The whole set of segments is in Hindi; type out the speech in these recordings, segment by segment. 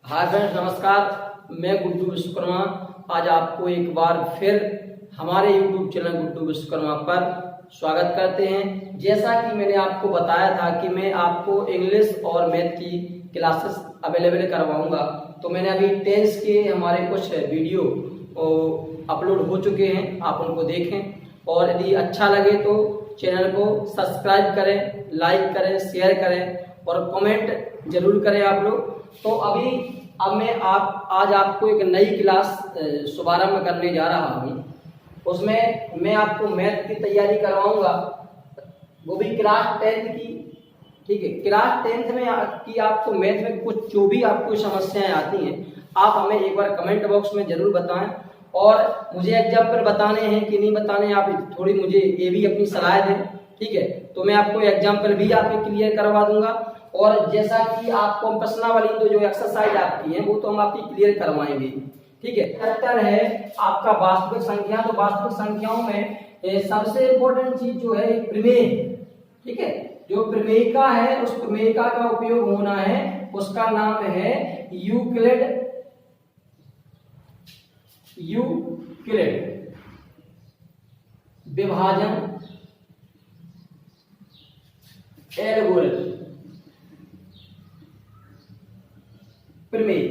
हाय फ्रेंड्स, नमस्कार। मैं गुड्डू विश्वकर्मा आज आपको एक बार फिर हमारे यूट्यूब चैनल गुड्डू विश्वकर्मा पर स्वागत करते हैं। जैसा कि मैंने आपको बताया था कि मैं आपको इंग्लिश और मैथ की क्लासेस अवेलेबल करवाऊंगा, तो मैंने अभी टेंस के हमारे कुछ वीडियो अपलोड हो चुके हैं, आप उनको देखें और यदि अच्छा लगे तो चैनल को सब्सक्राइब करें, लाइक करें, शेयर करें और कमेंट जरूर करें आप लोग। तो अब मैं आज आपको एक नई क्लास शुभारंभ करने जा रहा हूँ। उसमें मैं आपको मैथ की तैयारी करवाऊंगा, वो भी क्लास 10th की। ठीक है, क्लास 10th में कि आपको मैथ में कुछ जो भी आपको समस्याएं आती हैं, आप हमें एक बार कमेंट बॉक्स में जरूर बताएं और मुझे एग्जाम्पल बताने हैं कि नहीं बताने हैं, आप थोड़ी मुझे ये भी अपनी सलाह दें। ठीक है, तो मैं आपको एग्जाम्पल भी आपके क्लियर करवा दूंगा और जैसा कि आपको हम प्रश्नावली तो जो एक्सरसाइज आपकी है वो तो हम आपकी क्लियर करवाएंगे। ठीक है, चैप्टर है आपका वास्तविक संख्या। तो वास्तविक संख्याओं में सबसे इम्पोर्टेंट चीज जो है प्रमेय। ठीक है, जो प्रमेयिका है उस प्रमेयिका का उपयोग होना है, उसका नाम है यूक्लिड विभाजन एल्गोरिथम प्रमेय।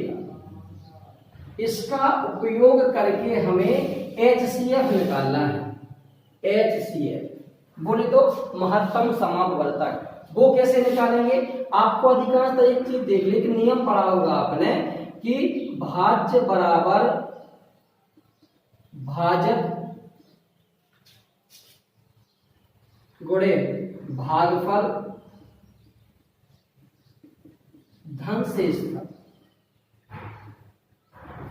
इसका उपयोग करके हमें HCF निकालना है। HCF बोले तो महत्तम समापवर्तक। वो कैसे निकालेंगे? आपको अधिकांश एक चीज देख ले कि नियम पढ़ा होगा आपने कि भाज्य बराबर भाजक गुणे भागफल धन शेष।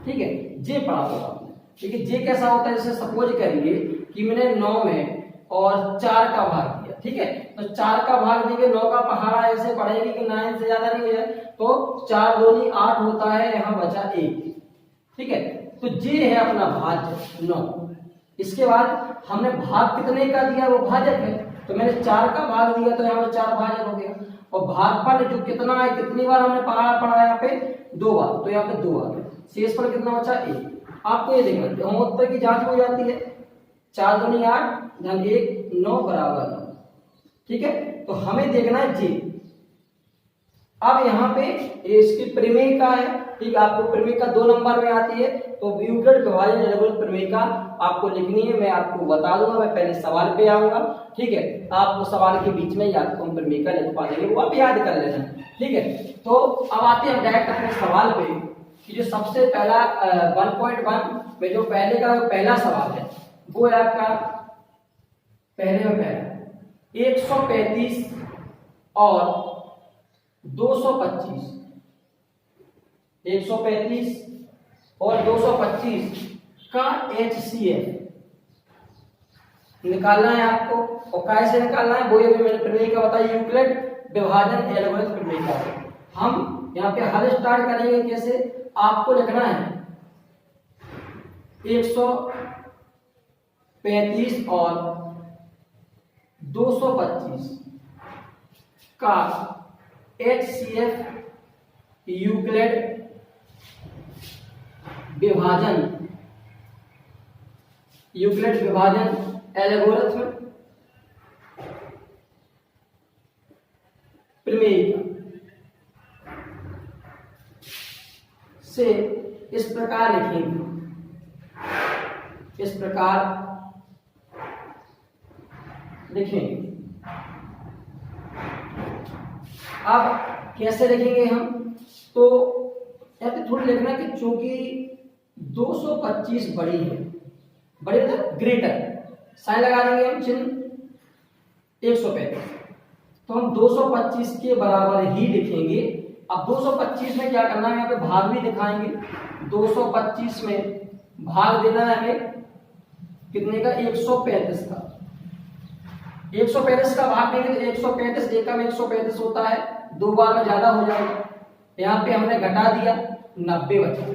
ठीक है, जे पढ़ा होगा आपने। ठीक है, जे कैसा होता है? जैसे सपोज करिए कि मैंने 9 में और 4 का भाग दिया। ठीक है, तो 4 का भाग देंगे, 9 का पहाड़ा ऐसे पढ़ेगी कि 9 से ज्यादा नहीं हो जाए, तो 4 दूनी 8 होता है, यहाँ बचा 1। ठीक है, तो जे है अपना भाज्य 9। इसके बाद हमने भाग कितने का दिया? वो भाजक है, तो मैंने 4 का भाग दिया तो यहाँ 4 भाजक हो गया। और भागफल जो कितना है, कितनी बार हमने पढ़ा यहाँ पे 2 बार, तो यहाँ पे 2 आ गए। शेष पर कितना बचा? 1। आपको ये देखना होमवर्क की जांच हो जाती है। 4 दूनी 8 धन 1 9 बराबर 9। ठीक है, तो हमें देखना है जे। अब यहाँ पे इसकी प्रमेय का है। ठीक, आपको प्रमेय का 2 नंबर में आती है, तो यूक्लिड विभाजन एल्गोरिथम प्रमेय का आपको लिखनी है। मैं आपको बता दूंगा, मैं पहले सवाल पे आऊंगा। ठीक है, आपको सवाल के बीच में ही आपको हम प्रमेय का लिख पा देंगे, वो आप याद कर लेना। ठीक है, तो अब आते हैं डायरेक्ट अपने सवाल पे कि जो सबसे पहला 1.1 में जो पहला सवाल है वो है आपका पहले में पहला 135 और 225। 135 और 225 का HCF निकालना है आपको। और कैसे निकालना है वो ये मैंने प्रमेय का बताया, यूक्लिड विभाजन एल्गोरिथम प्रमेय का। हम यहाँ पे हल स्टार्ट करेंगे कैसे? आपको लिखना है 135 और 225 का HCF यूक्लिड विभाजन एल्गोरिथम प्रमेय से इस प्रकार लिखेंगे। इस प्रकार लिखेंगे। अब कैसे लिखेंगे हम? तो यहाँ पे थोड़ी लिखना कि चूंकि 225 बड़ी है, बड़ी मतलब ग्रेटर, साइन लगा देंगे हम चिन्ह 135, तो हम 225 के बराबर ही लिखेंगे। अब 225 में क्या करना है? यहाँ पे भाग भी दिखाएंगे। 225 में भाग देना है हमें कितने का? 135 का। 135 का भाग देंगे तो 135 एकम 135 होता है, 2 बार में ज्यादा हो जाएगा। यहाँ पे हमने घटा दिया, 90 बचा।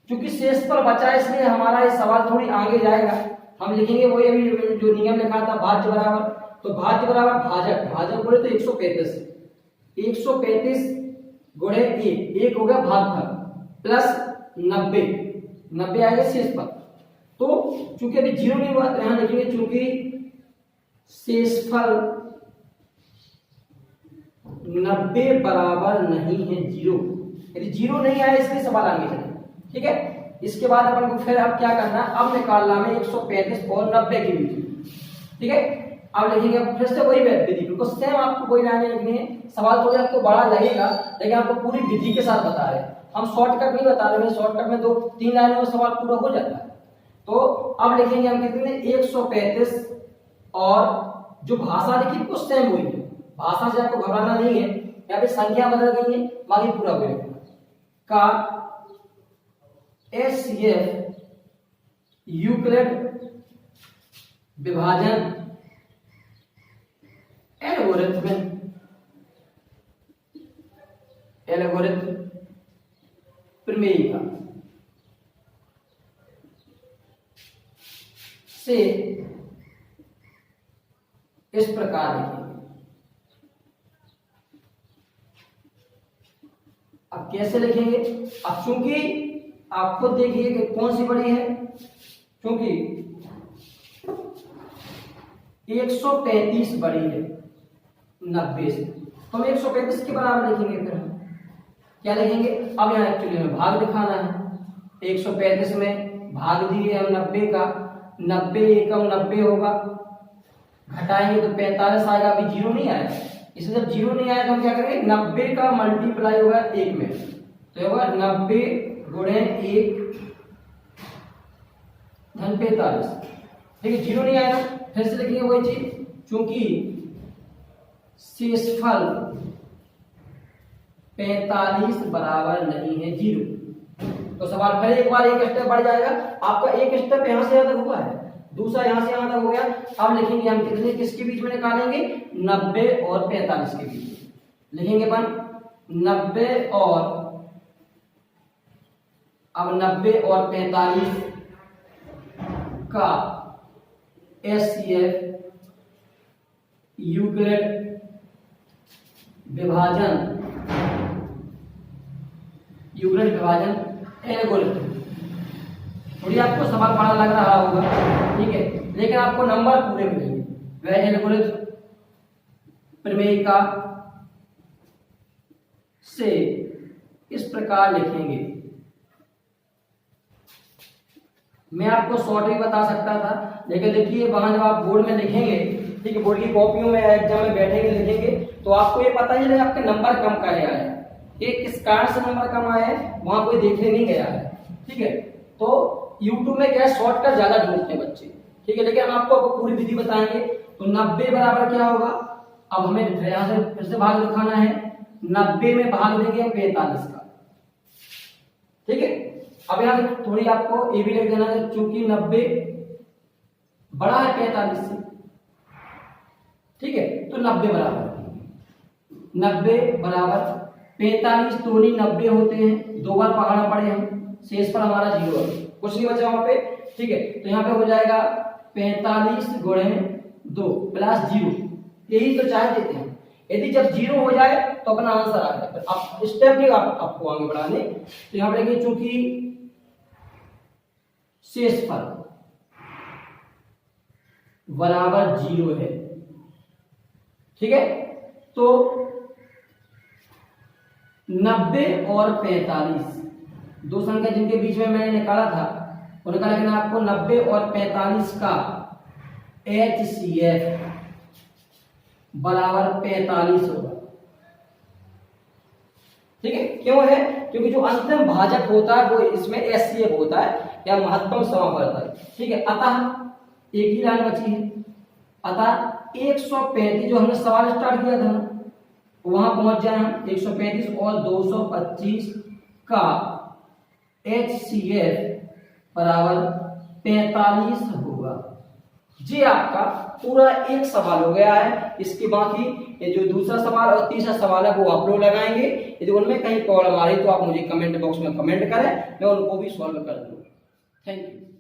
क्योंकि शेष पर बचा इसलिए हमारा ये सवाल थोड़ी आगे जाएगा। हम लिखेंगे वही अभी जो नियम लिखा था, भाज्य बराबर, तो भाज्य बराबर भाजक, भाजक बोले तो 135 गुणे 1 हो गया भागफल, प्लस 90 आएगा शेषफल। तो चूंकि अभी जीरो नहीं हुआ तो यहां लिखेंगे चूंकि शेषफल 90 बराबर नहीं है जीरो, यदि जीरो नहीं आया इसलिए सवाल आगे चले। ठीक है, इसके बाद अपन को फिर अब क्या करना है, अब निकालना है 135 और 90 के बीच में। ठीक है, अब लिखेंगे फिर से वही विधि, बिल्कुल सेम आपको वही लाइनें लिखनी है। सवाल थोड़ा आपको बड़ा लगेगा लेकिन आपको पूरी विधि के साथ बता रहे हैं, हम शॉर्टकट नहीं बता रहे हैं, शॉर्टकट में 2-3 लाइनों में सवाल पूरा हो जाता है। तो अब लिखेंगे हम कितने 135 और जो भाषा लिखी वो सेम हुई है, भाषा से आपको घबराना नहीं है, यहाँ पे संख्या बदल गई है बाकी पूरा हुआ का HCF यूक्लिड विभाजन एल्गोरिथम प्रमेय का से इस प्रकार लिखेंगे। अब कैसे लिखेंगे, अब चूंकि आप खुद देखिए कि कौन सी बड़ी है, क्योंकि 135 बड़ी है 90 से, तो हम 135 के बराबर लिखेंगे। फिर हम क्या लिखेंगे, अब यहाँ एक्चुअली हमें भाग दिखाना है, 135 में भाग दिए हम 90 का, 90 एकम 90 होगा, घटाएंगे तो 45 आएगा, अभी जीरो नहीं आया, इसलिए जब जीरो नहीं आया तो हम क्या करेंगे 90 का मल्टीप्लाई होगा 1 में, तो होगा 90 गुणे 1 धन 45। ठीक है, जीरो नहीं आया, फिर से लिखेंगे वही चीज, चूंकि शेषफल 45 बराबर नहीं है जीरो, तो सवाल फिर एक बार एक स्टेप बढ़ जाएगा। आपका एक स्टेप यहां से यहां तक हुआ है, दूसरा यहां से यहां तक हो गया। अब लिखेंगे हम कितने किसके बीच में निकालेंगे, 90 और 45 के बीच में लिखेंगे अपन 90 और, अब 90 और 45 का HCF यूक्लिड विभाजन एल्गोरिथम। थोड़ी आपको सवाल बड़ा लग रहा होगा, ठीक है, लेकिन आपको नंबर पूरे मिलेंगे। वह एल्गोरिथम प्रमेय का से इस प्रकार लिखेंगे। मैं आपको शॉर्ट भी बता सकता था, लेकिन देखिए वहां जब आप बोर्ड में लिखेंगे, ठीक है, बोर्ड की कॉपियों में एग्जाम में बैठेंगे लिखेंगे, तो आपको ये पता ही नहीं आपके नंबर कम का आया है, ये किस कारण से नंबर कम आया है वहां कोई देखने नहीं गया है। ठीक है, तो यूट्यूब में क्या है शॉर्टकट ज्यादा ढूंढते हैं बच्चे, ठीक है, लेकिन हम आपको पूरी विधि बताएंगे। तो 90 बराबर क्या होगा, अब हमें यहां से फिर से भाग दिखाना है, 90 में भाग देंगे हम 45 का। ठीक है, अब यहां थोड़ी आपको ये भी लिख देना है, चूंकि 90 बड़ा है 45 से, ठीक है, तो 90 बराबर 45 तो नहीं 90 होते हैं, 2 बार पढ़ाना पड़े हम, शेष पर हमारा 0 है, कुछ नहीं बचा वहां पे। ठीक है, तो यहाँ पे हो जाएगा 45 गुणे 2 प्लस 0, यही तो चाहे देते हैं। यदि जब 0 हो जाए तो अपना आंसर आ जाए, आप स्टेप नहीं आपको आगे बढ़ाने। तो यहाँ पे देखिए चूंकि शेषफल बराबर 0 है, ठीक है, तो 90 और 45 दो संख्या जिनके बीच में मैंने निकाला था, उनका लिखना आपको 90 और 45 का HCF बराबर 45 होगा। ठीक है, क्यों है, क्योंकि जो अंतिम भाजक होता है वो इसमें HCF होता है या महत्तम समापवर्तक। ठीक है, अतः एक ही लाइन बची है, अतः 135 जो हमने सवाल स्टार्ट किया था वहां पहुंच जाए हम, 135 और 225 का HCF बराबर 45 होगा। जी आपका पूरा एक सवाल हो गया है। इसके बाकी ये जो दूसरा सवाल और तीसरा सवाल है वो आप लोग लगाएंगे, यदि उनमें कहीं प्रॉब्लम आ रही तो आप मुझे कमेंट बॉक्स में कमेंट करें, मैं उनको भी सॉल्व कर दूंगा। Thank you.